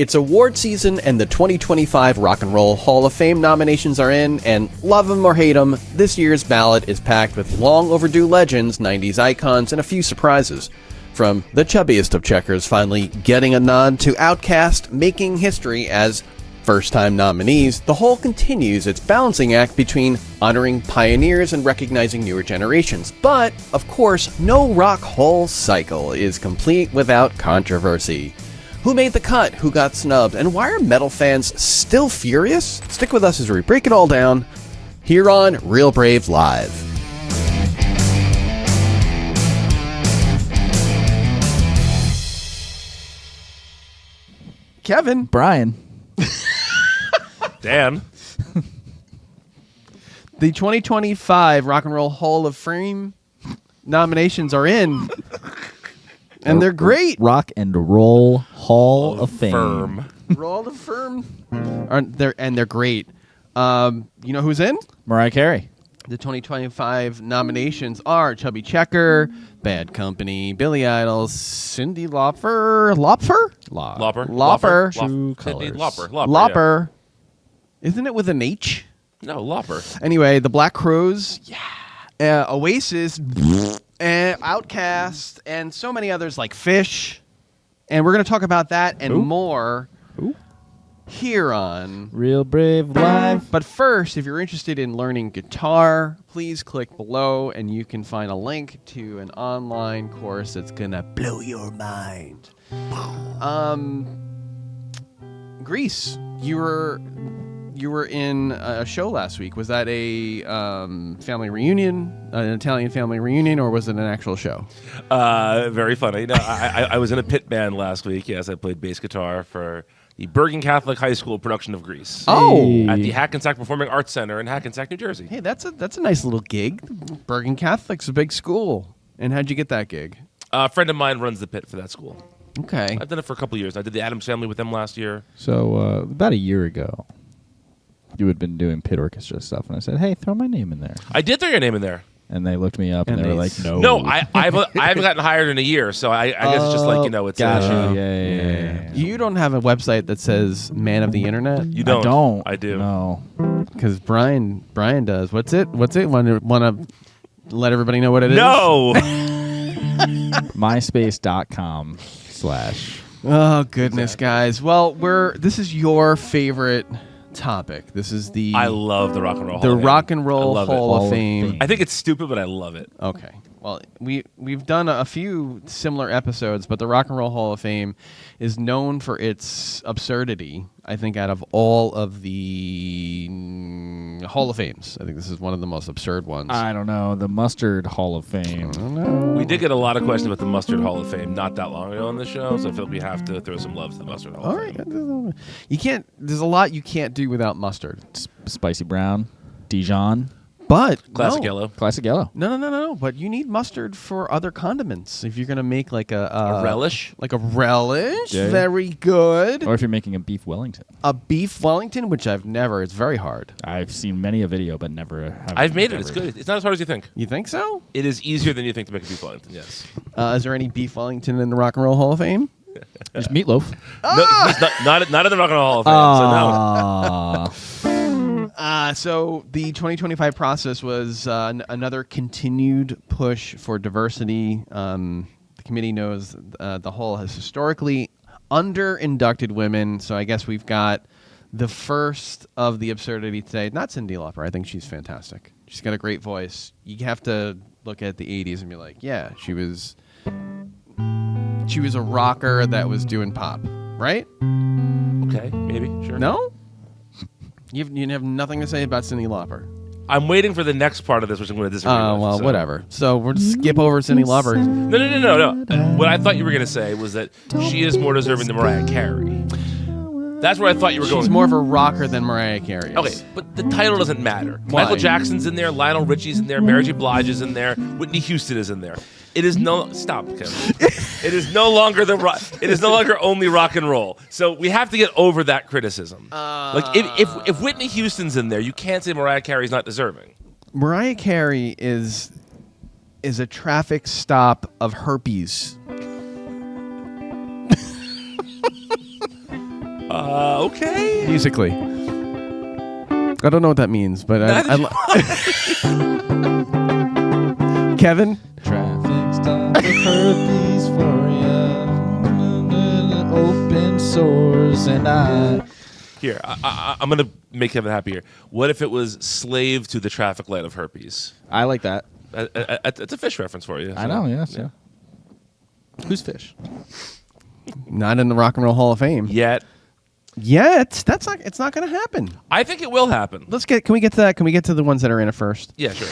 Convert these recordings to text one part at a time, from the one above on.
It's award season, and the 2025 Rock and Roll Hall of Fame nominations are in, and love 'em or hate 'em, this year's ballot is packed with long-overdue legends, 90s icons, and a few surprises. From the chubbiest of checkers finally getting a nod to Outkast making history as first-time nominees, the Hall continues its balancing act between honoring pioneers and recognizing newer generations. But, of course, no Rock Hall cycle is complete without controversy. Who made the cut? Who got snubbed? And why are metal fans still furious? Stick with us as we break it all down here on Real Brave Live. Kevin. Brian. Dan. The 2025 Rock and Roll Hall of Fame nominations are in. And they're great. Rock and Roll Hall of Fame. Roll of Fame. They're great. You know who's in? Mariah Carey. The 2025 nominations are Chubby Checker, Bad Company, Billy Idol, Cyndi Lauper. Lauper. True Cyndi Colors. Lauper. Isn't it with an H? No, Lauper. Anyway, the Black Crowes. Yeah. Oasis. Outkast. And so many others like Fish. And we're going to talk about that and more here on Real Brave Live. But first, if you're interested in learning guitar, please click below and you can find a link to an online course that's going to blow your mind. Greece, you were in a show last week. Was that a family reunion, an Italian family reunion, or was it an actual show? Very funny. No, I was in a pit band last week. Yes, I played bass guitar for the Bergen Catholic High School production of Grease. Oh, at the Hackensack Performing Arts Center in Hackensack, New Jersey. Hey, that's a nice little gig. Bergen Catholic's a big school. And how'd you get that gig? A friend of mine runs the pit for that school. Okay. I've done it for a couple of years. I did the Addams Family with them last year. So about a year ago, you had been doing pit orchestra stuff, and I said, "Hey, throw my name in there." I did throw your name in there. And they looked me up, and they were like, "No, No, I haven't gotten hired in a year, so I guess it's just like it's. Gotcha. Yeah. You don't have a website that says "Man of the Internet." You don't. I don't. I do. No. Because Brian does. What's it? Want to let everybody know what it is? No. MySpace.com/ Oh goodness, guys. Well, this is your favorite topic. This is the I love the Rock and Roll Hall the of Fame. Rock and Roll I love it. Hall of Fame. I think it's stupid, but I love it. Okay. Well, we've done a few similar episodes, but the Rock and Roll Hall of Fame is known for its absurdity. I think out of all of the Hall of Fames, I think this is one of the most absurd ones. I don't know. The Mustard Hall of Fame. We did get a lot of questions about the Mustard Hall of Fame not that long ago on the show, so I feel like we have to throw some love to the Mustard Hall All of right. Fame. You can't. There's a lot you can't do without mustard. Spicy Brown. Dijon. But Classic no. Yellow. Classic Yellow. No. But you need mustard for other condiments. If you're gonna make like A relish. like a relish, Yeah. very good. Or if you're making a beef Wellington. A beef Wellington, which I've never. It's very hard. I've seen many a video, but never have. I've made it. It's good. It's not as hard as you think. You think so? It is easier than you think to make a beef Wellington, yes. Is there any beef Wellington in the Rock and Roll Hall of Fame? There's Meatloaf. No, he's not in the Rock and Roll Hall of Fame, so no. So the 2025 process was another continued push for diversity. The committee knows the Hall has historically under-inducted women, so I guess we've got the first of the absurdity today. Not Cyndi Lauper. I think she's fantastic. She's got a great voice. You have to look at the 80s and be like, yeah, she was a rocker that was doing pop, right? Okay, maybe, sure. No? You have nothing to say about Cyndi Lauper. I'm waiting for the next part of this, which I'm going to disagree with. Well, so. whatever. So we'll just skip over Cyndi Lauper. No. What I thought you were going to say was that she is more deserving than Mariah Carey. That's where I thought you were going. She's more of a rocker than Mariah Carey is. Okay, but the title doesn't matter. Why? Michael Jackson's in there, Lionel Richie's in there, Mary J. Blige is in there, Whitney Houston is in there. It is stop, Kevin. It is no longer only rock and roll. So we have to get over that criticism. Like if Whitney Houston's in there, you can't say Mariah Carey's not deserving. Mariah Carey is a traffic stop of herpes. Okay. Musically. I don't know what that means, but Kevin? Traffic stop with herpes for ya. Open sores and I. Here, I'm going to make Kevin happy here. What if it was slave to the traffic light of herpes? I like that. It's a fish reference for you. I know, yes. Yeah. Who's fish? Not in the Rock and Roll Hall of Fame. Yet. It's not going to happen. I think it will happen. Can we get to that? Can we get to the ones that are in it first? Yeah, sure.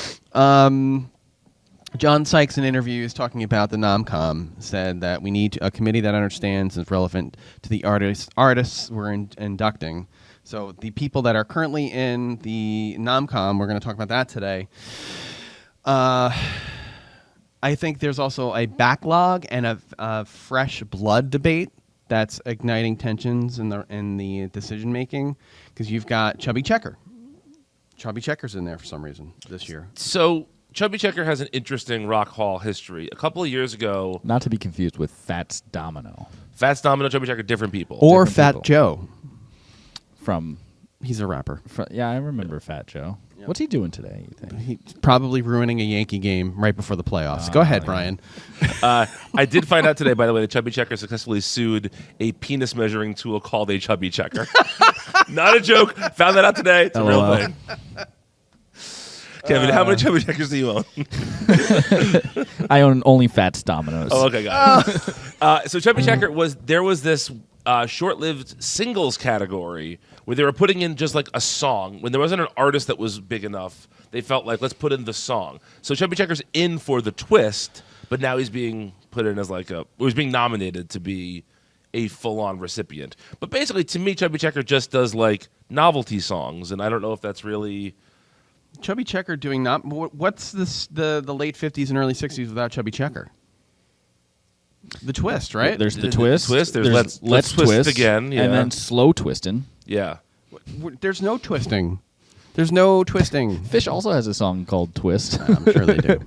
John Sykes in interviews talking about the Nomcom said that we need a committee that understands and is relevant to the artists we're inducting. So the people that are currently in the Nomcom, we're going to talk about that today. I think there's also a backlog and a fresh blood debate that's igniting tensions in the decision making, because you've got Chubby Checker. Chubby Checker's in there for some reason this year. So Chubby Checker has an interesting Rock Hall history. A couple of years ago, Not to be confused with Fats Domino Fats Domino, Chubby Checker, different people. Or Different Fat people. Joe. from. He's a rapper. Yeah, I remember Fat Joe. Yep. What's he doing today, you think? He's probably ruining a Yankee game right before the playoffs. Go ahead, yeah. Brian. I did find out today, by the way, that Chubby Checker successfully sued a penis measuring tool called a Chubby Checker. Not a joke. Found that out today. It's a real LOL. thing. Kevin, how many Chubby Checkers do you own? I own only Fats Dominoes. Oh, okay, got it. So Chubby Checker there was this short-lived singles category where they were putting in just like a song. When there wasn't an artist that was big enough, they felt like, let's put in the song. So Chubby Checker's in for the twist, but now he's being put in as he's being nominated to be a full-on recipient. But basically, to me, Chubby Checker just does like novelty songs, and I don't know if that's really... Chubby Checker doing not. What's this? The late 50s and early 60s without Chubby Checker? The twist, right? There's the twist. There's Let's Twist again, yeah. And then slow twisting. Yeah. There's no twisting. There's no twisting. Fish also has a song called Twist. I'm sure they do.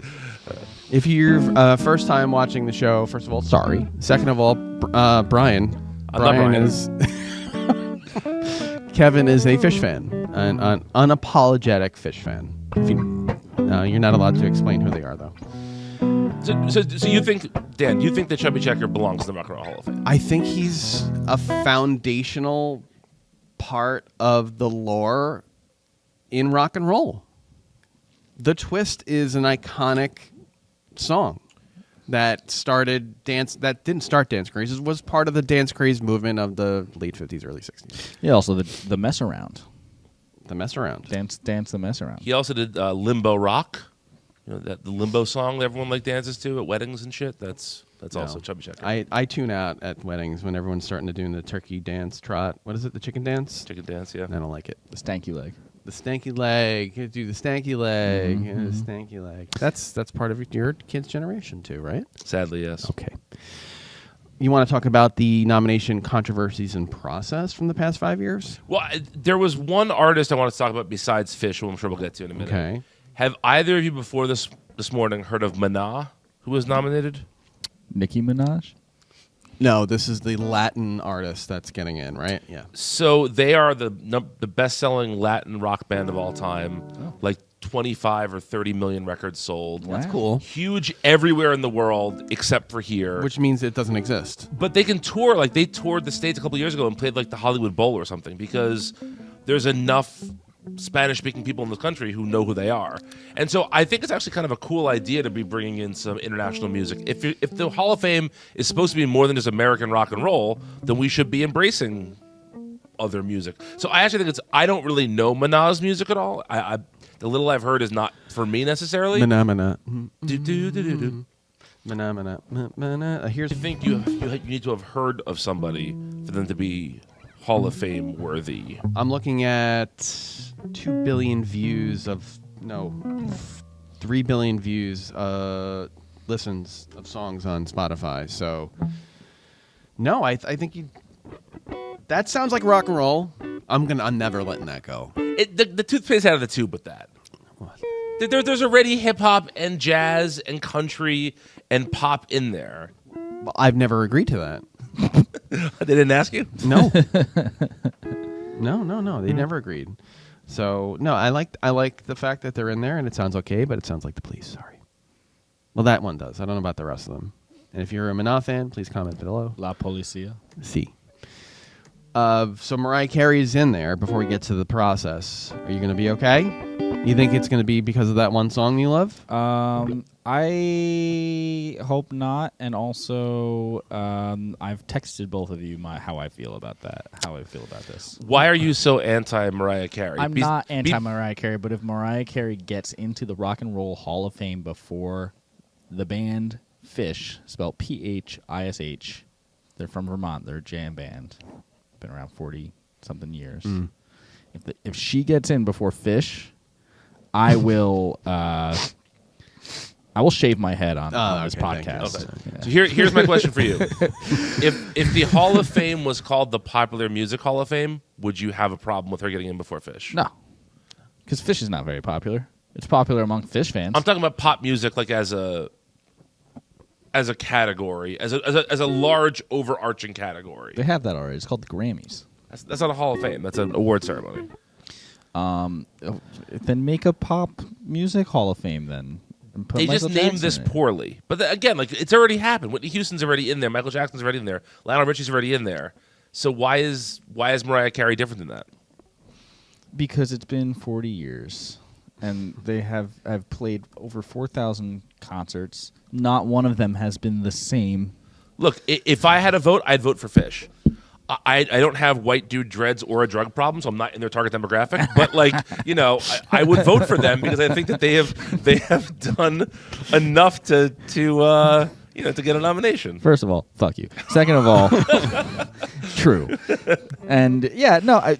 If you're first time watching the show, first of all, sorry. Second of all, Brian. I love Brian. is. Kevin is a Fish fan, an unapologetic Fish fan. You're not allowed to explain who they are, though. So you think, Dan, you think that Chubby Checker belongs in the Rock and Roll Hall of Fame? I think he's a foundational part of the lore in rock and roll. The Twist is an iconic song that didn't start dance crazes, was part of the dance craze movement of the late 50s, early 60s. Yeah, also the mess around. The mess around. Dance the mess around. He also did Limbo Rock, the Limbo song that everyone dances to at weddings and shit. That's also Chubby Checker. I tune out at weddings when everyone's starting to do the turkey dance trot. What is it? The chicken dance? Chicken dance, yeah. I don't like it. The stanky leg. The stanky leg. You do the stanky leg. The stanky leg. That's part of your kid's generation too, right? Sadly, yes. Okay. You want to talk about the nomination controversies and process from the past 5 years? Well, there was one artist I wanted to talk about besides Fish, who I'm sure we'll get to in a minute. Okay. Have either of you before this morning heard of Mana, who was nominated? Nicki Minaj? No, this is the Latin artist that's getting in, right? Yeah. So they are the best-selling Latin rock band of all time. Like 25 or 30 million records sold. Wow. That's cool. Huge everywhere in the world except for here. Which means it doesn't exist. But they can tour. Like they toured the States a couple years ago and played like the Hollywood Bowl or something because there's enough Spanish-speaking people in this country who know who they are. And so I think it's actually kind of a cool idea to be bringing in some international music. If the Hall of Fame is supposed to be more than just American rock and roll, then we should be embracing other music. So I actually think I don't really know Mana's music at all. The little I've heard is not for me necessarily. Mana. Do. Mana. Here's. I think you need to have heard of somebody for them to be Hall of Fame worthy. I'm looking at 2 billion views 3 billion views listens of songs on Spotify. So no, I think that sounds like rock and roll. I'm never letting that go. The toothpaste out of the tube with that. What? There's already hip hop and jazz and country and pop in there. Well, I've never agreed to that. They didn't ask you? No. No. They never agreed. So no, I like the fact that they're in there and it sounds okay, but it sounds like the Police. Sorry. Well, that one does. I don't know about the rest of them. And if you're a Manon fan, please comment below. La Policia. See. So Mariah Carey's in there before we get to the process. Are you going to be okay? You think it's going to be because of that one song you love? I hope not. And also, I've texted both of you how I feel about that. How I feel about this. Why are you so anti-Mariah Carey? I'm not anti-Mariah Carey, but if Mariah Carey gets into the Rock and Roll Hall of Fame before the band Phish, spelled Phish, they're from Vermont. They're a jam band. Been around 40-something years. If she gets in before Phish, I will shave my head on this podcast. Okay. Yeah. So here's my question for you: If the Hall of Fame was called the Popular Music Hall of Fame, would you have a problem with her getting in before Phish? No, because Phish is not very popular. It's popular among Phish fans. I'm talking about pop music, like as a category, as a large overarching category. They have that already. It's called the Grammys. That's not a Hall of Fame. That's an award ceremony. Then make a pop music Hall of Fame then. They just named this poorly. But again, like it's already happened. Whitney Houston's already in there. Michael Jackson's already in there. Lionel Richie's already in there. So why is Mariah Carey different than that? Because it's been 40 years. And they have played over 4,000 concerts. Not one of them has been the same. Look, if I had a vote, I'd vote for Phish. I don't have white dude dreads or a drug problem, so I'm not in their target demographic. But I would vote for them because I think that they have done enough to get a nomination. First of all, fuck you. Second of all, true. And yeah, no,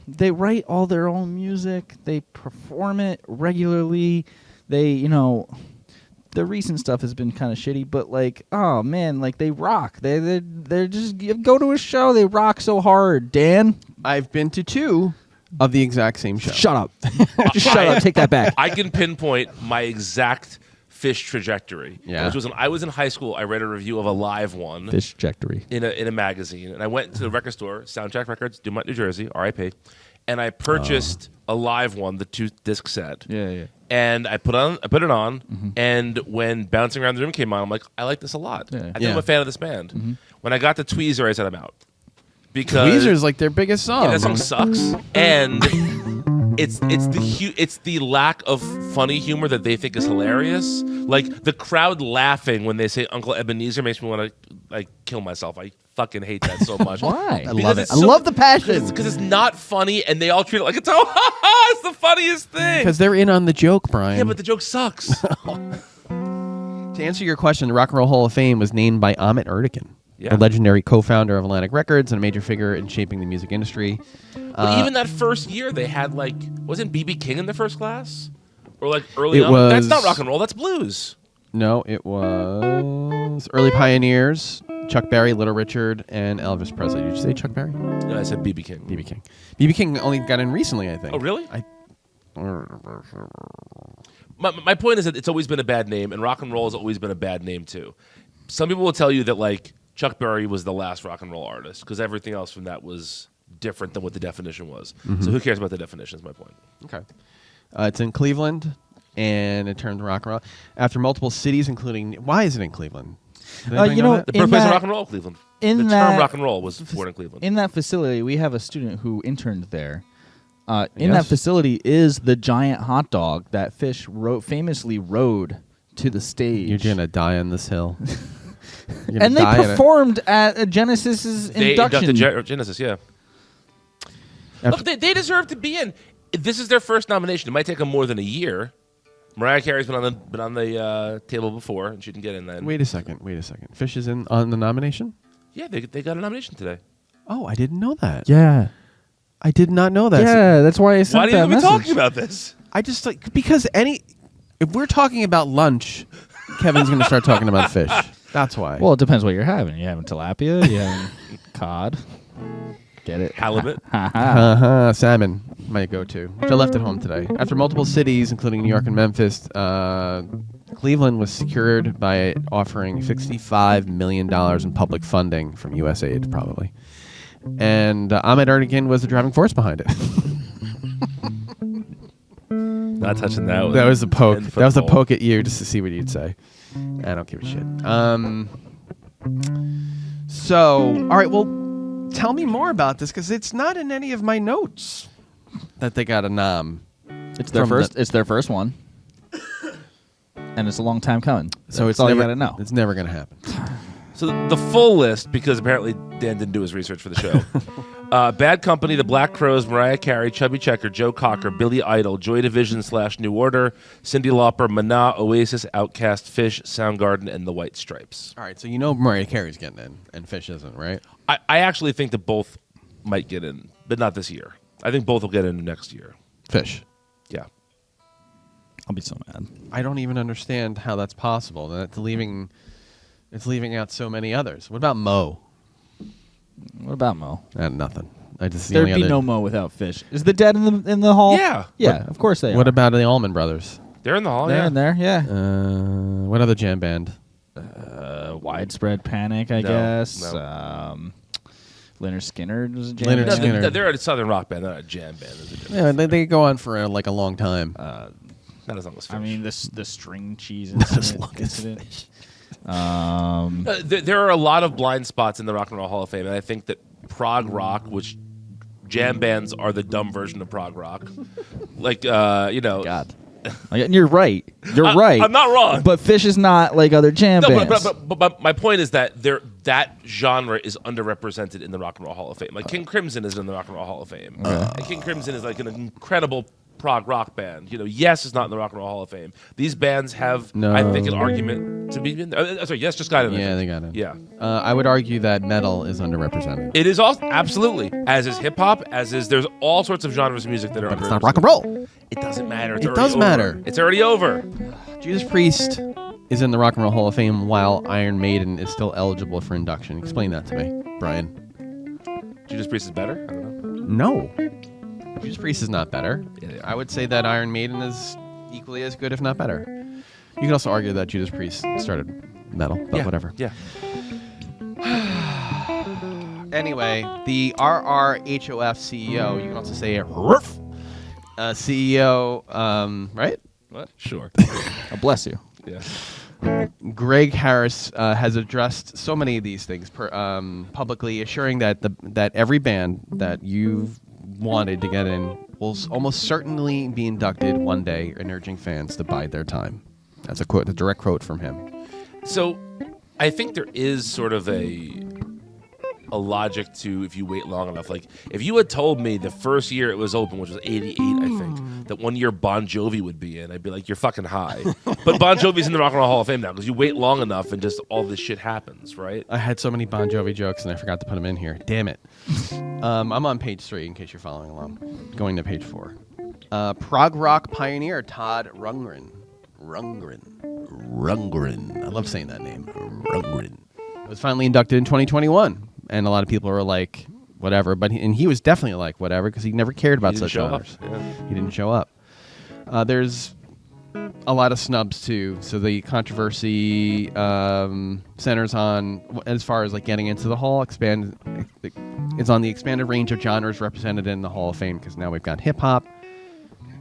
they write all their own music. They perform it regularly. The recent stuff has been kind of shitty, but oh man, they rock. They're just go to a show. They rock so hard. Dan, I've been to 2 of the exact same show. Shut up. Just shut up. Take that back. I can pinpoint my exact Phish trajectory. Yeah. Which was when I was in high school. I read a review of a live one. Phish trajectory in a magazine, and I went to the record store, Soundcheck Records, Dumont, New Jersey, R.I.P. And I purchased a live one, the 2-disc set. Yeah. And I put it on, and when Bouncing Around the Room came on, I'm like, I like this a lot. Yeah. I think I'm a fan of this band. When I got to Tweezer, I said I'm out. Because Tweezer's like their biggest song. Yeah, that song sucks. And it's the lack of funny humor that they think is hilarious. Like the crowd laughing when they say Uncle Ebenezer makes me want to kill myself. I fucking hate that so much. Why? I love it. I love the passion. Because it's not funny, and they all treat it like it's it's the funniest thing. Because they're in on the joke, Brian. Yeah, but the joke sucks. To answer your question, the Rock and Roll Hall of Fame was named by Amit Ertegun, Yeah. a legendary co-founder of Atlantic Records and a major figure in shaping the music industry. But even that first year, they had wasn't B.B. King in the first class? Or early It on? was- That's not rock and roll, that's blues. No, it was early pioneers, Chuck Berry, Little Richard, and Elvis Presley. Did you say Chuck Berry? No, I said B.B. King. B.B. King. B.B. King only got in recently, I think. Oh, really? My point is that it's always been a bad name, and rock and roll has always been a bad name, too. Some people will tell you that, Chuck Berry was the last rock and roll artist, because everything else from that was different than what the definition was. So who cares about the definition is my point. Okay. It's in Cleveland, and it turned rock and roll. After multiple cities, including... Why is it in Cleveland? Does anybody know that? The birthplace of rock and roll, Cleveland. The term rock and roll was born in Cleveland. In that facility, we have a student who interned there. In that facility is the giant hot dog that Phish famously rode to the stage. You're going to die on this hill. And they performed at Genesis's induction. Inducted Genesis, yeah. Look, they deserve to be in. This is their first nomination. It might take them more than a year. Mariah Carey's been on the table before, and she didn't get in then. Wait a second. Phish is in on the nomination? Yeah, they got a nomination today. Oh, I didn't know that. Yeah. I did not know that. Yeah, that's why I sent Why do you that even be message. talking about this? I just because if we're talking about lunch, Kevin's going to start talking about fish. That's why. Well, it depends what you're having. You having tilapia? You having cod? Get it? Halibut. Salmon, my go-to, which I left at home today. After multiple cities, including New York and Memphis, Cleveland was secured by offering $65 million in public funding from USAID, probably. And Ahmet Ertegun was the driving force behind it. Not touching that one. That was a poke. That was a 10-foot pole. poke at you just to see what you'd say. I don't give a shit. So, all right, well, tell me more about this because it's not in any of my notes that they got a nom. It's their From first. the- It's their first one, and it's a long time coming. So That's it's all never, you gotta know. It's never going to happen. So the full list, because apparently Dan didn't do his research for the show. Bad Company, The Black Crowes, Mariah Carey, Chubby Checker, Joe Cocker, Billy Idol, Joy Division / New Order, Cyndi Lauper, Mana, Oasis, Outkast, Fish, Soundgarden, and The White Stripes. All right, so you know Mariah Carey's getting in and Fish isn't, right? I actually think that both might get in, but not this year. I think both will get in next year. Fish. Yeah. I'll be so mad. I don't even understand how that's possible. That's leaving out so many others. What about Mo? What about Mo? Nothing. I just the There'd only be other- no Mo without Fish. Is the Dead in the hall? Yeah. Yeah, of course they What are. about the Allman Brothers? They're in the hall, They're yeah. in there, yeah. What other jam band? Widespread Panic, I No, guess. no. Leonard Skinner was a jam Leonard No, band. Skinner. they're a Southern rock band. They're not a jam band. There's a difference. Yeah, they go on for like a long time. Not as long as Fish. I mean, the string cheese as incident. long as Fish. There are a lot of blind spots in the Rock and Roll Hall of Fame, and I think that prog rock, which jam bands are the dumb version of prog rock, like God. And you're right. You're right. I'm not wrong. But Fish is not like other jam No, bands. but my point is that that genre is underrepresented in the Rock and Roll Hall of Fame. Like King Crimson is in the Rock and Roll Hall of Fame, and King Crimson is like an incredible prog rock band. Yes is not in the Rock and Roll Hall of Fame. These bands have, No. I think, an argument to be in there. Sorry, Yes just got in there. Yeah, they got it. Yeah. I would argue that metal is underrepresented. It is also absolutely, as is hip hop, there's all sorts of genres of music that are But it's underrepresented. not rock and roll. It doesn't matter. It's It already does over. matter. It's already over. Judas Priest is in the Rock and Roll Hall of Fame while Iron Maiden is still eligible for induction. Explain that to me, Brian. Judas Priest is better? I don't know. No. Judas Priest is not better. Yeah. I would say that Iron Maiden is equally as good, if not better. You can also argue that Judas Priest started metal, but Yeah, whatever. Yeah. Anyway, the RRHOF CEO, you can also say it, CEO, right? What? Sure. Oh, bless you. Yeah. Greg Harris has addressed so many of these things publicly, assuring that that every band that you've wanted to get in will almost certainly be inducted one day, and urging fans to bide their time. That's a quote, a direct quote from him. So I think there is sort of a logic to if you wait long enough. Like if you had told me the first year it was open, which was 88, I think, that one year Bon Jovi would be in, I'd be like, you're fucking high. But Bon Jovi's in the Rock and Roll Hall of Fame now because you wait long enough and just all this shit happens, right? I had so many Bon Jovi jokes and I forgot to put them in here. Damn it. I'm on page 3 in case you're following along. Going to page 4. Prog rock pioneer Todd Rundgren. Rundgren. I love saying that name. Rundgren. Was finally inducted in 2021. And a lot of people were like, whatever. But he was definitely like, whatever, because he never cared about He didn't such show up. honors. Yeah. He didn't show up. There's a lot of snubs, too. So the controversy centers on, as far as like getting into the hall, it's on the expanded range of genres represented in the Hall of Fame, because now we've got hip-hop.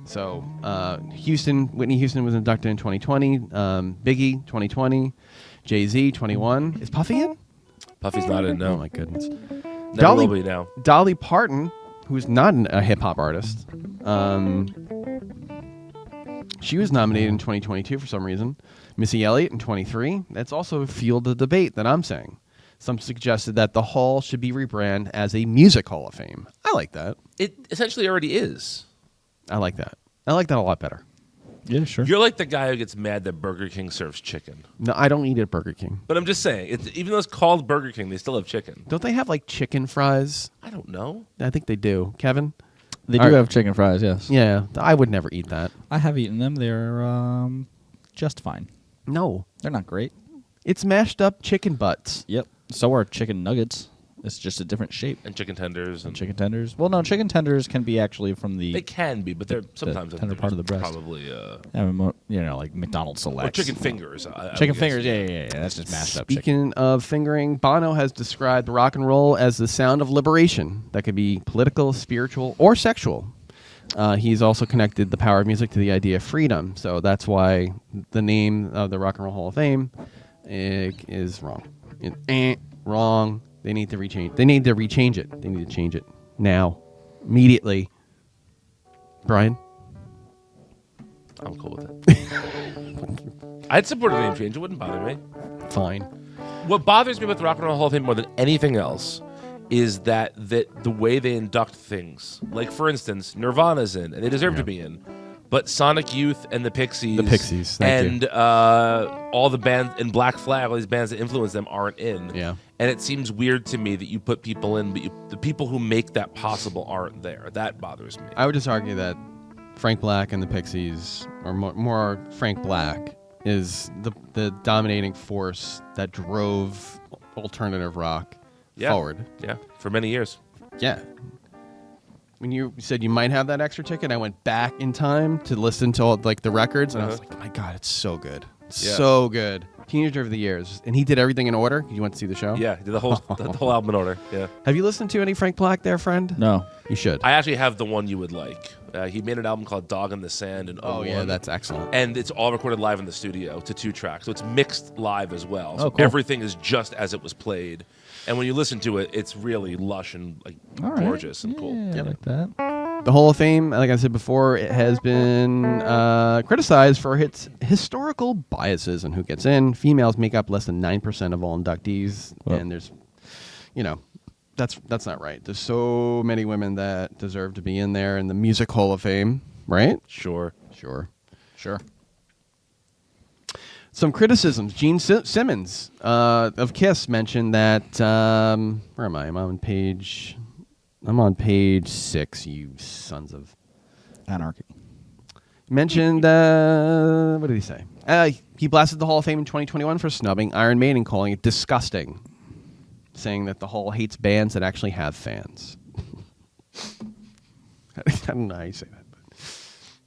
So Whitney Houston was inducted in 2020. Biggie, 2020. Jay-Z, 21. Is Puffy in? Puffy's not in, no. Oh, my goodness. Never will be now. Dolly Parton, who's not a hip-hop artist, she was nominated in 2022 for some reason. Missy Elliott in 23. That's also fueled the debate that I'm saying. Some suggested that the hall should be rebranded as a music hall of fame. I like that. It essentially already is. I like that. I like that a lot better. Yeah, sure. You're like the guy who gets mad that Burger King serves chicken. No, I don't eat at Burger King. But I'm just saying, even though it's called Burger King, they still have chicken. Don't they have like chicken fries? I don't know. I think they do. Kevin? They All do right. have chicken fries, yes. Yeah, I would never eat that. I have eaten them. They're just fine. No. They're not great. It's mashed up chicken butts. Yep. So are chicken nuggets. It's just a different shape. And chicken tenders. And chicken tenders. Well, no, chicken tenders can be actually from the. They can be, but they're sometimes tender part of the breast. Probably. Like McDonald's Select. Or chicken fingers. Chicken fingers, yeah. That's just mashed up chicken. Speaking of fingering, Bono has described rock and roll as the sound of liberation that could be political, spiritual, or sexual. He's also connected the power of music to the idea of freedom. So that's why the name of the Rock and Roll Hall of Fame is wrong. Wrong. They need to rechange. They need to rechange it. They need to change it now, immediately. Brian, I'm cool with it. I'd support a name change. It wouldn't bother me. fine. What bothers me with the Rock and Roll Hall of Fame more than anything else is that the way they induct things. Like, for instance, Nirvana's in, and they deserve to be in. But Sonic Youth and the Pixies, thank you. All the bands and Black Flag, all these bands that influence them aren't in. Yeah. And it seems weird to me that you put people in, but the people who make that possible aren't there. That bothers me. I would just argue that Frank Black and the Pixies, or more Frank Black, is the dominating force that drove alternative rock forward. Yeah, for many years. Yeah. When you said you might have that extra ticket, I went back in time to listen to all, the records, and I was like, oh my God, it's so good. So good. Teenager of the Years. And he did everything in order. You went to see the show? Yeah, he did the whole album in order. Yeah. Have you listened to any Frank Black there, friend? No. You should. I actually have the one you would like. He made an album called Dog in the Sand in 01. Oh, yeah, that's excellent. And it's all recorded live in the studio to 2 tracks. So it's mixed live as well. So cool. everything is just as it was played. And when you listen to it, it's really lush and gorgeous and cool. Yeah, I like that. The Hall of Fame, like I said before, it has been criticized for its historical biases and who gets in. Females make up less than 9% of all inductees, and there's, that's not right. There's so many women that deserve to be in there in the Music Hall of Fame, right? Sure. Some criticisms. Gene Simmons of Kiss mentioned that. Where am I? I'm on page 6. You sons of anarchy. Mentioned. What did he say? He blasted the Hall of Fame in 2021 for snubbing Iron Maiden, calling it disgusting, saying that the Hall hates bands that actually have fans. I don't know how you say that. But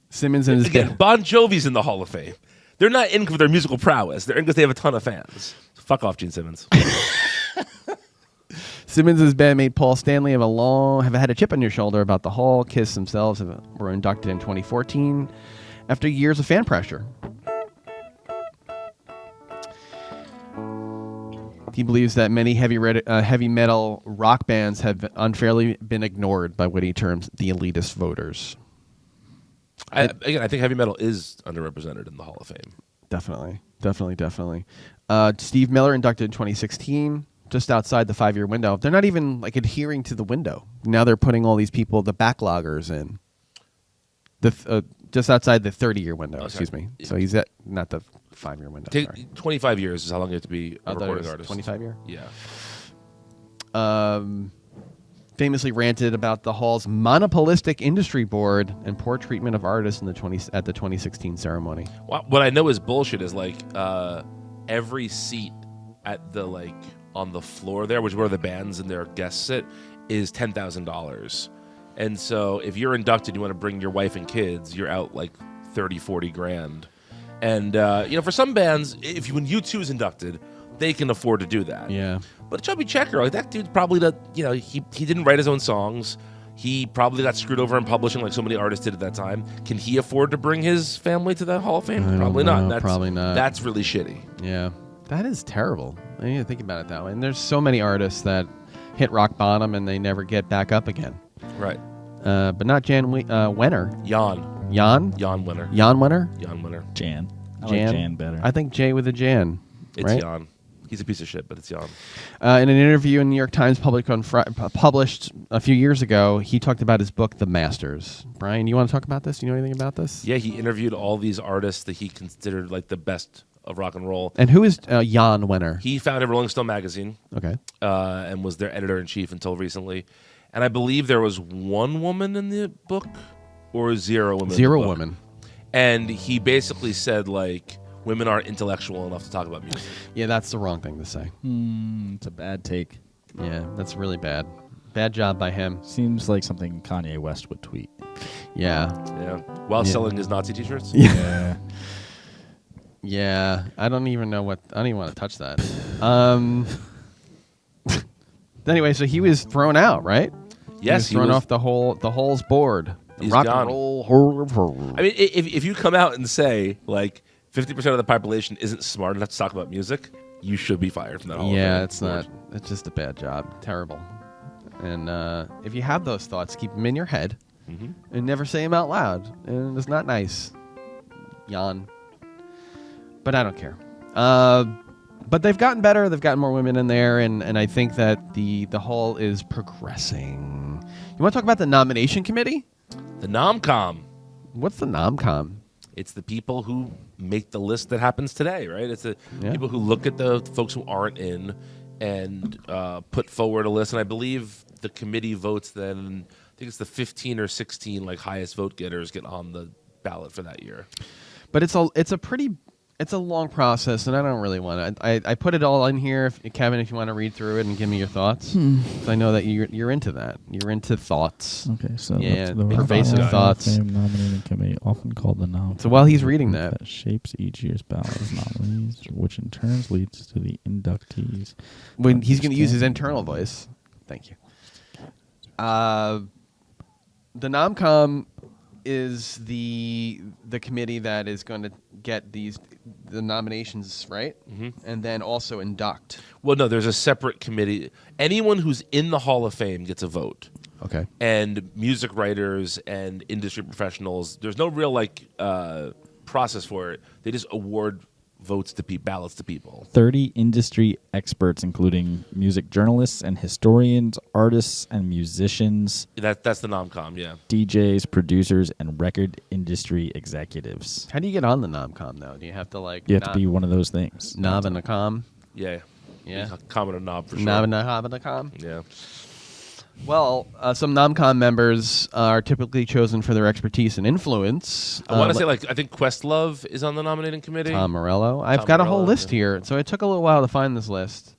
Simmons and his Bon Jovi's in the Hall of Fame. They're not in for their musical prowess. They're in because they have a ton of fans. Fuck off, Gene Simmons. Simmons and his bandmate Paul Stanley have had a chip on your shoulder about the Hall. Kiss themselves were inducted in 2014 after years of fan pressure. He believes that many heavy metal rock bands have unfairly been ignored by what he terms the elitist voters. I think heavy metal is underrepresented in the Hall of Fame. Definitely. Steve Miller inducted in 2016, just outside the 5-year window. They're not even adhering to the window. Now they're putting all these people, the backloggers, in. Just outside the 30-year window. Excuse me. So he's at not the 5-year window. 25 years is how long you have to be a recording artist. 25 year. Yeah. Famously ranted about the Hall's monopolistic industry board and poor treatment of artists at the 2016 ceremony. What I know is bullshit is every seat at the on the floor there, which is where the bands and their guests sit, is $10,000. And so if you're inducted, you want to bring your wife and kids, you're out 30-40 grand. And for some bands, when U2 is inducted, they can afford to do that. Yeah. But Chubby Checker, that dude probably he didn't write his own songs. He probably got screwed over in publishing like so many artists did at that time. Can he afford to bring his family to the Hall of Fame? Probably not. Probably not. That's really shitty. Yeah. That is terrible. I need to think about it that way. And there's so many artists that hit rock bottom and they never get back up again. Right. But not Jan Wenner. Jan Wenner. Jan Wenner? Jan Wenner. Jan. I like Jan better. I think Jay with a Jan. It's right? Jan. He's a piece of shit, but it's Jan. In an interview in New York Times published a few years ago, he talked about his book, The Masters. Brian, you want to talk about this? Do you know anything about this? Yeah, he interviewed all these artists that he considered the best of rock and roll. And who is Jan Wenner? He founded Rolling Stone magazine. Okay. And was their editor-in-chief until recently. And I believe there was one woman in the book or 0 women. 0 women. And he basically said women aren't intellectual enough to talk about music. Yeah, that's the wrong thing to say. It's a bad take. Yeah, that's really bad. Bad job by him. Seems like something Kanye West would tweet. Yeah. Yeah. While Yeah. selling his Nazi T-shirts. Yeah. Yeah. I don't even know what. I don't even want to touch that. Anyway, so he was thrown out, right? Yes, he was thrown off the Hole's board. He's Rock gone. and roll. I mean, if you come out and say like 50% of the population isn't smart enough to talk about music, you should be fired from that. Hall of Yeah, Fame it's board. not. It's just a bad job. Terrible. And if you have those thoughts, keep them in your head and never say them out loud. And it's not nice. Yawn. But I don't care. But they've gotten better. They've gotten more women in there, and I think that the Hall is progressing. You want to talk about the nomination committee? The Nomcom. What's the Nomcom? It's the people who make the list that happens today, right? It's the Yeah. people who look at the folks who aren't in and put forward a list. And I believe the committee votes then. I think it's the 15 or 16 like highest vote getters get on the ballot for that year. But it's a long process, and I don't really want to. I put it all in here, Kevin. If you want to read through it and give me your thoughts, 'cause I know that you're into that. You're into thoughts. Okay, so Yeah, the pervasive Hall of thoughts. Fame nominating committee, often called the Nom. So while he's reading that, shapes each year's ballot of nominees, which in turn leads to the inductees. when he's going to use his internal voice. Thank you. The Nomcom is the committee that is going to get the nominations, right? And then also induct. Well, no, there's a separate committee. Anyone who's in the Hall of Fame gets a vote. Okay. And music writers and industry professionals, there's no real process for it. They just award votes to ballots to people. 30 industry experts, including music journalists and historians, artists and musicians, That's the Nomcom, yeah. DJs, producers, and record industry executives. How do you get on the Nomcom, though? Do you have to, You have to be one of those things. Knob and a com? Yeah. Yeah. Common or knob for sure. Knob and a com? Yeah. Well, some Nomcom members are typically chosen for their expertise and influence. I want to say, I think Questlove is on the nominating committee. Tom Morello. I've Tom got a whole Morello, list yeah. here, so it took a little while to find this list.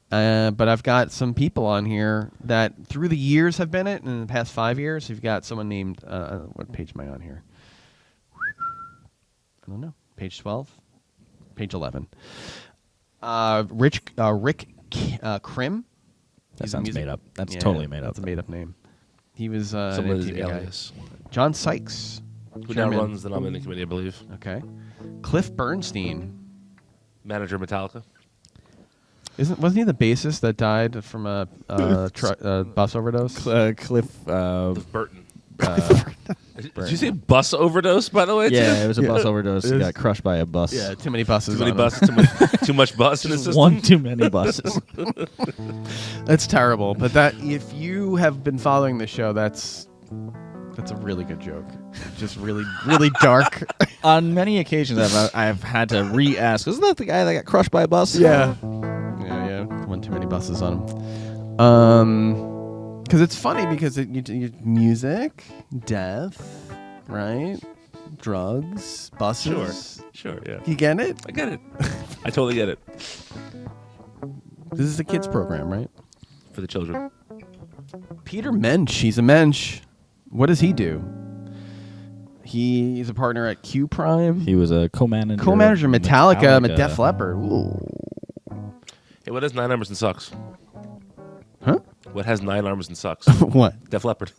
But I've got some people on here that through the years have been it. In the past 5 years, you've got someone named, what page am I on here? I don't know. Page 12? Page 11. Rick Krim. That He's a sounds music- made up. That's Yeah, totally made up. That's a made up name. He was an Someone's MTV guy. alias. John Sykes. Who Chairman. now runs the nominating committee, I believe. Okay. Cliff Bernstein. Manager of Metallica. Wasn't he the bassist that died from a bus overdose? Cliff. Burton. Did you say bus overdose, by the way? Yeah, it was a bus Yeah. overdose. He got crushed by a bus. Yeah, too many buses. Too many on him. buses, too much bus in the system. One too many buses. That's terrible. But that if you have been following the show, that's a really good joke. Just really, really dark. On many occasions, I've had to re-ask, isn't that the guy that got crushed by a bus? Yeah. One too many buses on him. Because it's funny because music, death, right? Drugs, buses. Sure, yeah. You get it? I get it. I totally get it. This is a kids program, right? For the children. Peter Mensch. He's a mensch. What does he do? He's a partner at Q Prime. He was a co-manager. Co-manager of Metallica. Def Leppard. Ooh. Hey, what has 9 arms and sucks? Huh? What has 9 arms and sucks? What? Def Leppard.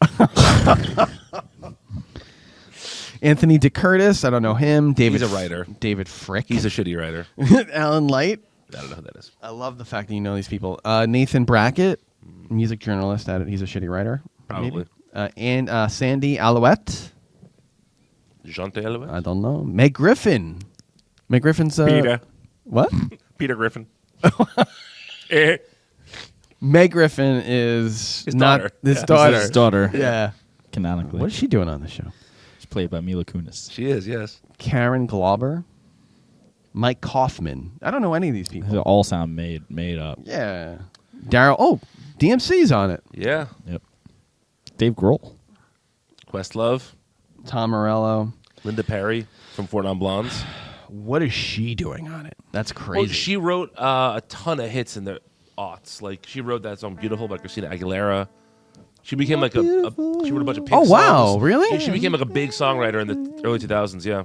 Anthony DeCurtis. I don't know him. David. He's a writer. David Frick. He's a shitty writer. Alan Light. I don't know who that is. I love the fact that you know these people. Nathan Brackett, music journalist. He's a shitty writer. Probably. Maybe. And Sandy Alouette. Jante Alouette? I don't know. Meg Griffin. Meg Griffin's. Peter. What? Peter Griffin. Meg Griffin is His not daughter. his Yeah. daughter. His daughter. Yeah. Canonically. What is she doing on the show? She's played by Mila Kunis. She is, yes. Karen Glauber. Mike Kaufman. I don't know any of these They people. all sound made up. Yeah. Daryl. Oh, DMC's on it. Yeah. Yep. Dave Grohl. Questlove. Tom Morello. Linda Perry from Four Non Blondes. What is she doing on it? That's crazy. Well, she wrote a ton of hits in the aughts. Like she wrote that song "Beautiful" by Christina Aguilera. She became like she wrote a bunch of Pink Oh, wow, songs. really? Yeah, she became like a big songwriter in the early 2000s. Yeah.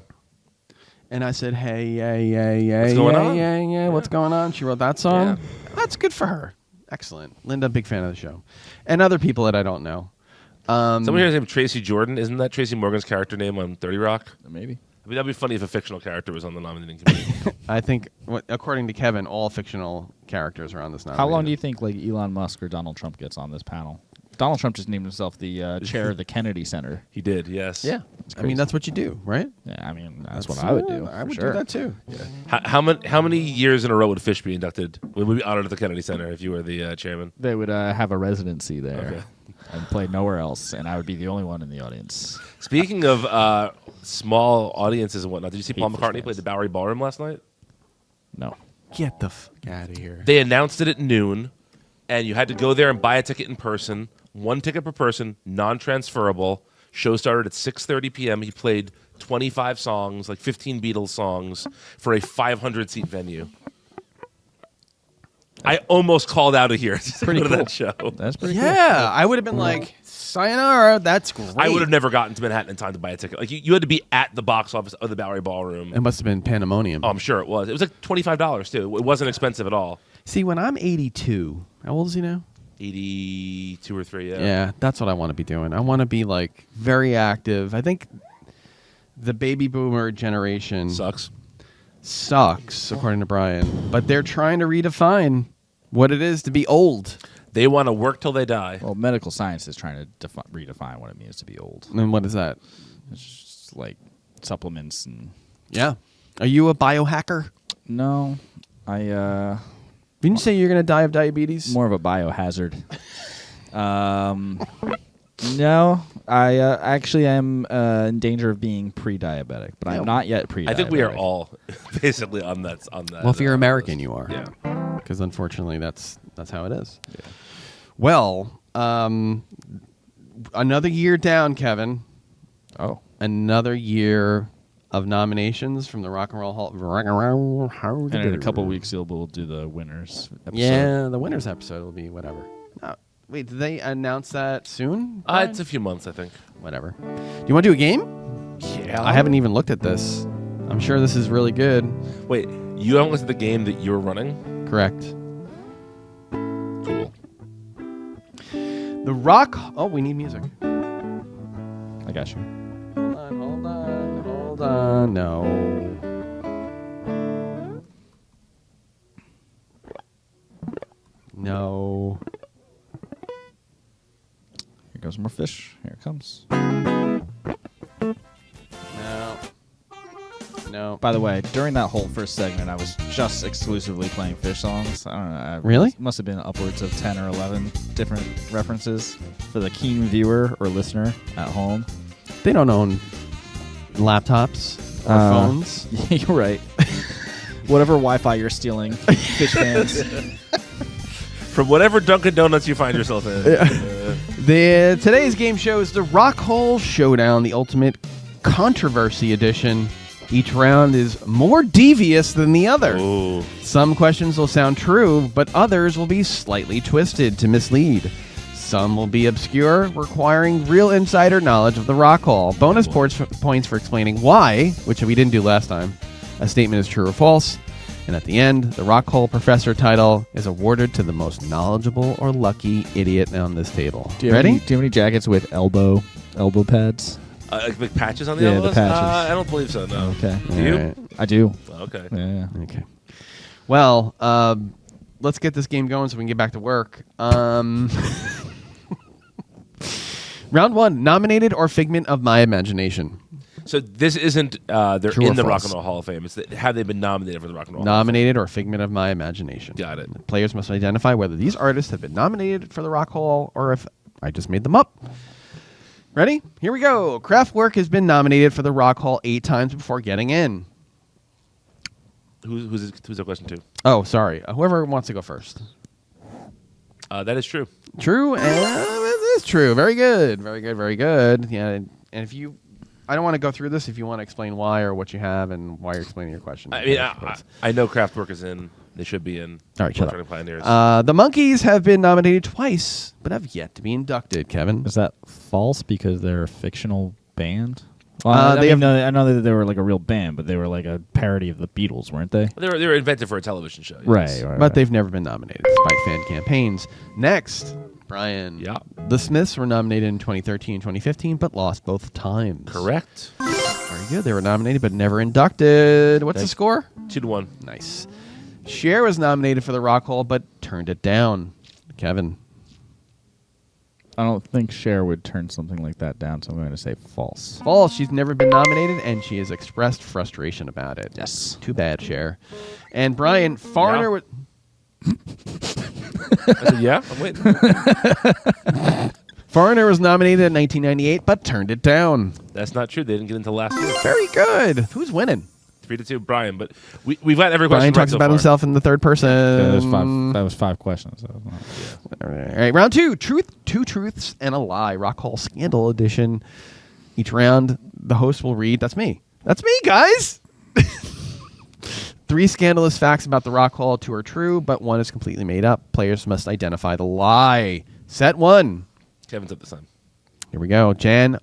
And I said, hey, yeah, What's going on? yeah, what's going on? She wrote that song? Yeah. That's good for her. Excellent. Linda, big fan of the show. And other people that I don't know. Someone here's named Tracy Jordan. Isn't that Tracy Morgan's character name on 30 Rock? Maybe. I mean, that'd be funny if a fictional character was on the nominating committee. I think, according to Kevin, all fictional characters are on this nomination. How long do you think like Elon Musk or Donald Trump gets on this panel? Donald Trump just named himself the chair of the Kennedy Center. He did, yes. Yeah. I mean, that's what you do, right? Yeah, I mean, that's what I would do. I for would sure. do that, too. How many years in a row would Fish be inducted? Would we be honored at the Kennedy Center if you were the chairman? They would have a residency there Okay. and play nowhere else, and I would be the only one in the audience. Speaking of small audiences and whatnot, did you see Paul Fish McCartney fans. play the Bowery Ballroom last night? No. Get the fuck out of here. They announced it at noon, and you had to go there and buy a ticket in person. 1 ticket per person, non-transferable. Show started at 6:30 p.m. He played 25 songs, like 15 Beatles songs, for a 500-seat venue. I almost called out of here to Pretty go to cool. that show. That's pretty cool. Yeah, I would have been like, sayonara, that's great. I would have never gotten to Manhattan in time to buy a ticket. Like you had to be at the box office of the Bowery Ballroom. It must have been pandemonium. Oh, I'm sure it was. It was like $25 too. It wasn't expensive at all. See, when I'm 82, how old is he now? 82 or 3, yeah. Yeah, that's what I want to be doing. I want to be like very active. I think the baby boomer generation sucks, according to Brian. But they're trying to redefine what it is to be old. They want to work till they die. Well, medical science is trying to redefine what it means to be old. And what is that? It's just like supplements and... Yeah. Are you a biohacker? No, Didn't you say you're going to die of diabetes? more of a biohazard. No, I actually am in danger of being pre-diabetic, but I'm not yet pre-diabetic. I think we are all basically on that. Well, if you're American, you are. Yeah. Because unfortunately, that's how it is. Yeah. Well, another year down, Kevin. Oh. Another year of nominations from the Rock and Roll Hall. And in a couple weeks, we'll do the winners episode. Yeah, the winners episode will be whatever. Wait, did they announce that soon? It's a few months, I think. Whatever. Do you want to do a game? Yeah. I haven't even looked at this. I'm sure this is really good. Wait, you haven't looked at the game that you're running? Correct. Cool. The Rock. Oh, we need music. I got you. Hold on. No. No. Here goes more fish. Here it comes. No. By the way, during that whole first segment, I was just exclusively playing Fish songs. I don't know. Really? Must have been upwards of 10 or 11 different references for the keen viewer or listener at home. They don't own laptops or phones. You're right. Whatever Wi-Fi you're stealing, Fish fans. From whatever Dunkin' Donuts you find yourself in. Today's game show is the Rock Hole Showdown, the ultimate controversy edition. Each round is more devious than the other. Ooh. Some questions will sound true, but others will be slightly twisted to mislead. Some will be obscure, requiring real insider knowledge of the Rock Hall. Bonus points for explaining why, which we didn't do last time, a statement is true or false. And at the end, the Rock Hall Professor title is awarded to the most knowledgeable or lucky idiot on this table. Ready? Do you have any jackets with elbow pads? Like patches on the Yeah, elbows? the patches. I don't believe so, no. Okay. Do you? Right. I do. Okay. Yeah. Okay. Well, let's get this game going so we can get back to work. Round one, nominated or figment of my imagination. So this isn't they're True or in the Rock false? and Roll Hall of Fame. It's that, have they been nominated for the Rock and Roll Nominated or figment of my imagination. Got it. Players must identify whether these artists have been nominated for the Rock Hall or if I just made them up. Ready? Here we go. Kraftwerk has been nominated for the Rock Hall 8 times before getting in. Hall of Fame? Who's that question to? Oh, sorry. Whoever wants to go first. That is true. True, and it is true. Very good. Very good. Very good. Yeah, and if you... I don't want to go through this if you want to explain why or what you have and why you're explaining your question. I mean, I know Kraftwerk is in. They should be in. All right, shut Electronic up. Pioneers. The Monkees have been nominated twice, but have yet to be inducted, Kevin. Is that false because they're a fictional band? Well, I know that they were like a real band, but they were like a parody of the Beatles, weren't they? They were invented for a television show. Yes. Right. But they've never been nominated despite fan campaigns. Next, Brian. Yeah. The Smiths were nominated in 2013 and 2015, but lost both times. Correct. Very good. They were nominated, but never inducted. What's the score? 2-1. Nice. Cher was nominated for the Rock Hall, but turned it down. Kevin. I don't think Cher would turn something like that down, so I'm going to say false. False. She's never been nominated, and she has expressed frustration about it. Yes. Too bad, Cher. And Brian, Foreigner... Yeah. I said, yeah, I'm waiting. Foreigner was nominated in 1998, but turned it down. That's not true. They didn't get into last year. Very good. Who's winning? 3-2, Brian. But we've got every question Brian right talks so about far. himself in the third person. That was five questions. So All right, round two. Two truths and a lie. Rock Hall Scandal Edition. Each round, the host will read. That's me. That's me, guys. 3 scandalous facts about the Rock Hall. 2 are true, but 1 is completely made up. Players must identify the lie. Set 1. Kevin's up this time. Here we go. Jan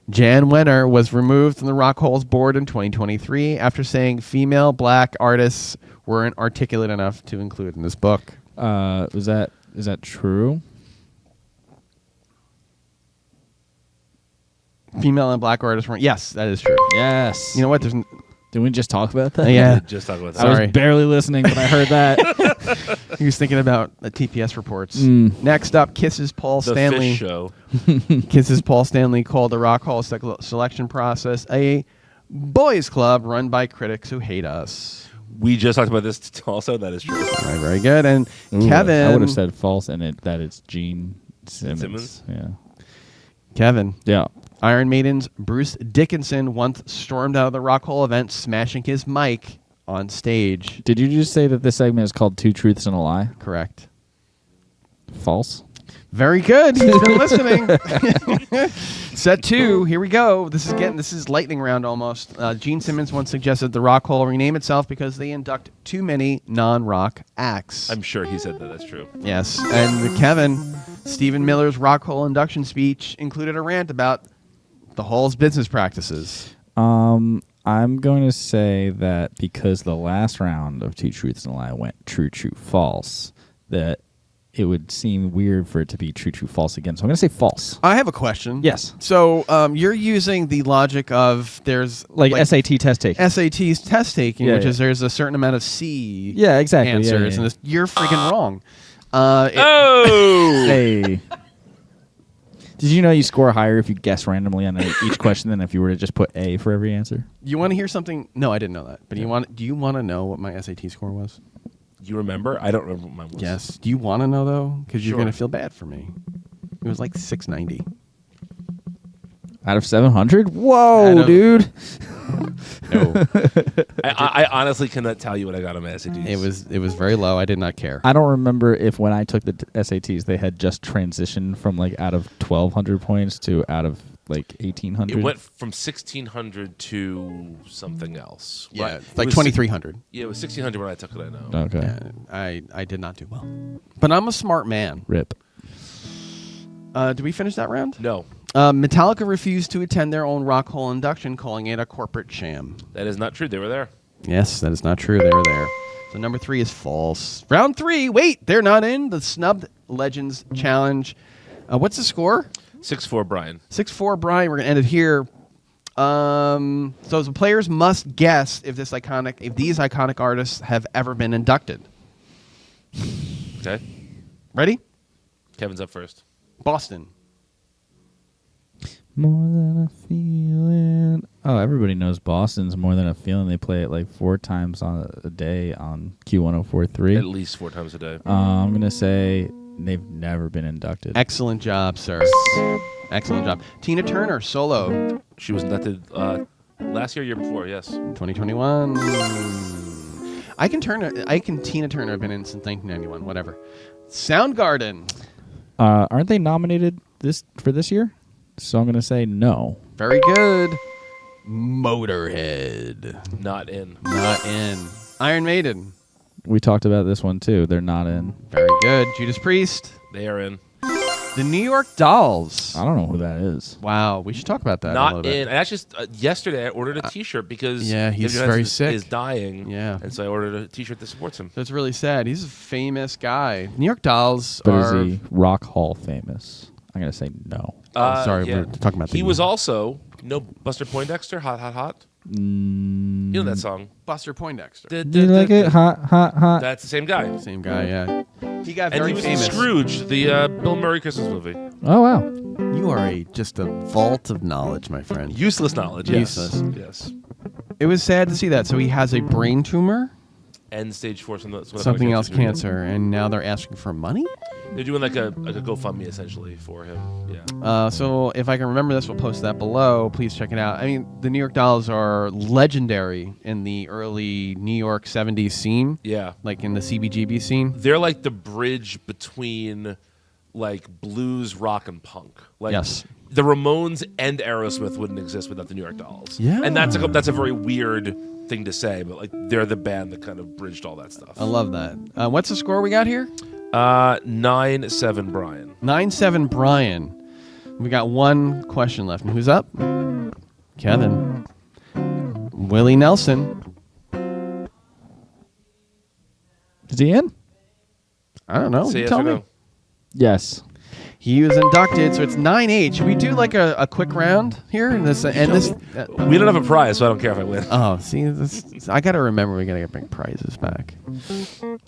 Wenner was removed from the Rock Hall's board in 2023 after saying female black artists weren't articulate enough to include in this book. is that true? Female and black artists weren't. Yes, that is true. Yes. You know what? Didn't we just talk about that? Yeah. Just talk about that. I Sorry. was barely listening, but I heard that. He was thinking about the TPS reports. Next up, Kiss's Paul The Stanley. Fish Show. Kiss's Paul Stanley called the Rock Hall selection process a boys' club run by critics who hate us. We just talked about this also. That is true. All right, very good. And Ooh, Kevin. I would have said false, and that it's Gene Simmons. Yeah. Kevin. Yeah. Iron Maiden's Bruce Dickinson once stormed out of the Rock Hall event, smashing his mic on stage. Did you just say that this segment is called Two Truths and a Lie? Correct. False. Very good. He's been listening. Set 2. Here we go. This is lightning round almost. Gene Simmons once suggested the Rock Hall rename itself because they induct too many non-rock acts. I'm sure he said that. That's true. Yes. And Kevin, Stephen Miller's Rock Hall induction speech included a rant about the Hall's business practices. I'm going to say that because the last round of Two Truths and a Lie went true, false, that it would seem weird for it to be true, false again. So I'm going to say false. I have a question. Yes. So you're using the logic of there's Like SAT test taking. SAT's test taking, Yeah, which yeah. is there's a certain amount of C Yeah, exactly. Yeah, answers, yeah. and this, you're freaking wrong. Oh! Hey. Did you know you score higher if you guess randomly on each question than if you were to just put A for every answer? You want to hear something? No, I didn't know that. But do you want to know what my SAT score was? You remember? I don't remember what mine was. Yes. Do you want to know though? Because you're Sure. going to feel bad for me. It was like 690. Out of 700? Whoa, Out of- dude. No, I honestly cannot tell you what I got on my SATs. it was very low. I did not care. I don't remember if when I took the SATs, they had just transitioned from like out of 1,200 points to out of like 1,800. It went from 1,600 to something else. Yeah, Right. it's like It was 2,300. Yeah, it was 1,600 when I took it, I know. Okay. Yeah, I did not do well. But I'm a smart man. Rip. Did we finish that round? No, Metallica refused to attend their own Rock Hall induction, calling it a corporate sham. that is not true. They were there. Yes, that is not true. They were there. So number 3 is false. Round 3. Wait, they're not in the Snubbed Legends Challenge. What's the score? 6-4, Brian. 6-4, Brian. We're gonna end it here. So the players must guess if these iconic artists have ever been inducted. Okay. Ready? Kevin's up first. Boston. More than a feeling. Oh, everybody knows Boston's More Than a Feeling. They play it like 4 times a day on Q1043. At least 4 times a day. I'm going to say they've never been inducted. Excellent job, sir. Excellent job. Tina Turner, solo, She was inducted last year before, yes. 2021. I can Tina Turner have been in since 1991. Whatever. Soundgarden. Aren't they nominated for this year? So I'm going to say no. Very good. Motorhead. Not in. Not in. Iron Maiden. We talked about this one too. They're not in. Very good. Judas Priest. They are in. The New York Dolls. I don't know who that is. Wow, we should talk about that a Not little in. bit. I actually yesterday I ordered a T-shirt because yeah, he's David very Johansen sick. Is dying. Yeah. and so I ordered a T-shirt that supports him. That's really sad. He's a famous guy. New York Dolls But are... is he Rock Hall famous? I'm gonna say no. sorry, yeah. we're talking about He the- was also Buster Poindexter, hot, hot, hot. You know that song? Buster Poindexter. You like it hot, hot, hot. That's the same guy. Same guy, yeah. He got And very he was famous. in Scrooge, the Bill Murray Christmas movie. Oh wow. You are just a vault of knowledge, my friend. Useless knowledge. Yes. Useless. Yes. It was sad to see that. So he has a brain tumor, End stage 4. something else cancer, and now they're asking for money? They're doing like a GoFundMe essentially for him. Yeah. So if I can remember this, we'll post that below. Please check it out. I mean, the New York Dolls are legendary in the early New York 70s scene. Yeah. Like in the CBGB scene. They're like the bridge between like blues, rock, and punk. Like Yes. the Ramones and Aerosmith wouldn't exist without the New York Dolls. Yeah. And that's a very weird thing to say, but like they're the band that kind of bridged all that stuff. I love that. What's the score we got here? 9-7 Brian. 9-7 Brian. We got one question left. And who's up? Kevin. Willie Nelson. Is he in? I don't know. Say You yes tell or me. no. Yes. He was inducted, so it's 9-8. Should we do like a quick round here? And this. We don't have a prize, so I don't care if I win. Oh, see, I gotta remember we gotta bring prizes back.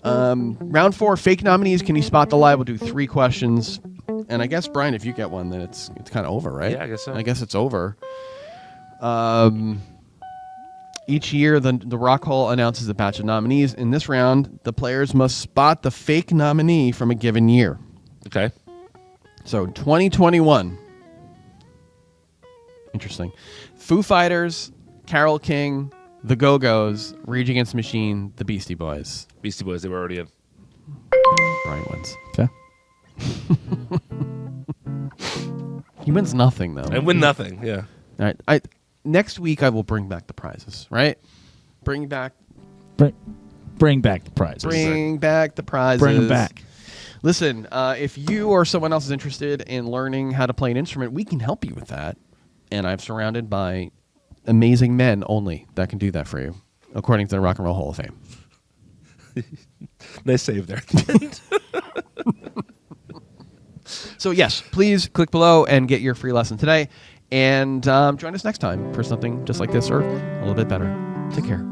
Round 4, fake nominees. Can you spot the lie? We'll do 3 questions, and I guess Brian, if you get one, then it's kind of over, right? Yeah, I guess so. I guess it's over. Each year, the Rock Hall announces a batch of nominees. In this round, the players must spot the fake nominee from a given year. Okay. So 2021. Interesting. Foo Fighters, Carole King, The Go-Go's, Rage Against the Machine, The Beastie Boys. Beastie Boys, they were already in. Brian wins. Okay. He wins nothing though. And win nothing, yeah. All right. Next week I will bring back the prizes. Right? Bring back back the prizes. Bring back the prizes. Bring them back. Listen, if you or someone else is interested in learning how to play an instrument, we can help you with that. And I'm surrounded by amazing men only that can do that for you, according to the Rock and Roll Hall of Fame. Nice save there. So yes, please click below and get your free lesson today. And join us next time for something just like this or a little bit better. Take care.